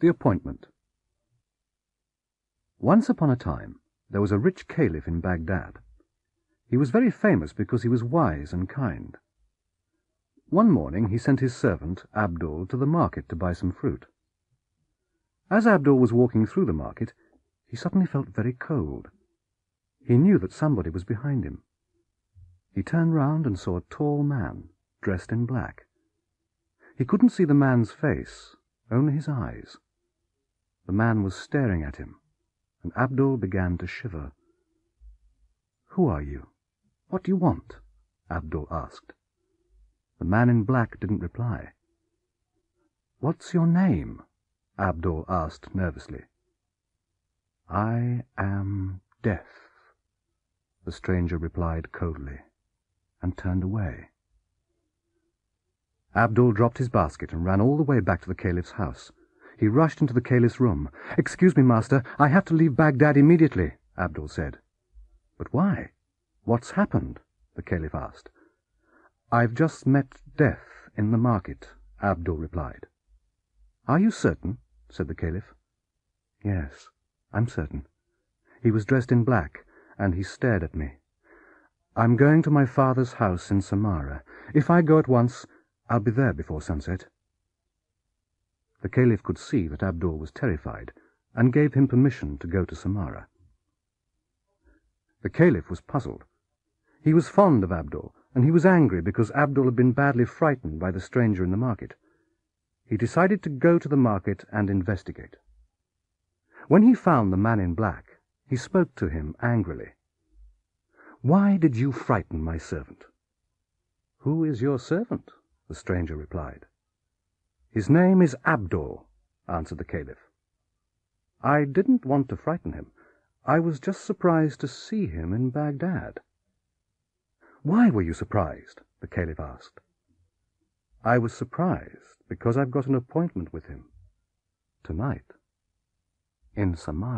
The Appointment. Once upon a time, there was a rich caliph in Baghdad. He was very famous because he was wise and kind. One morning he sent his servant, Abdul, to the market to buy some fruit. As Abdul was walking through the market, he suddenly felt very cold. He knew that somebody was behind him. He turned round and saw a tall man, dressed in black. He couldn't see the man's face, only his eyes. The man was staring at him, and Abdul began to shiver. "Who are you? What do you want?" Abdul asked. The man in black didn't reply. "What's your name?" Abdul asked nervously. "I am Death," the stranger replied coldly, and turned away. Abdul dropped his basket and ran all the way back to the caliph's house. He rushed into the caliph's room. "Excuse me, master, I have to leave Baghdad immediately," Abdul said. "But why? What's happened?" the caliph asked. "I've just met Death in the market," Abdul replied. "Are you certain?" said the caliph. "Yes, I'm certain. He was dressed in black, and he stared at me. I'm going to my father's house in Samara. If I go at once, I'll be there before sunset." The caliph could see that Abdul was terrified, and gave him permission to go to Samara. The caliph was puzzled. He was fond of Abdul, and he was angry because Abdul had been badly frightened by the stranger in the market. He decided to go to the market and investigate. When he found the man in black, he spoke to him angrily. "Why did you frighten my servant?" "Who is your servant?" the stranger replied. "His name is Abdul," answered the caliph. "I didn't want to frighten him. I was just surprised to see him in Baghdad." "Why were you surprised?" the caliph asked. "I was surprised because I've got an appointment with him tonight in Samara."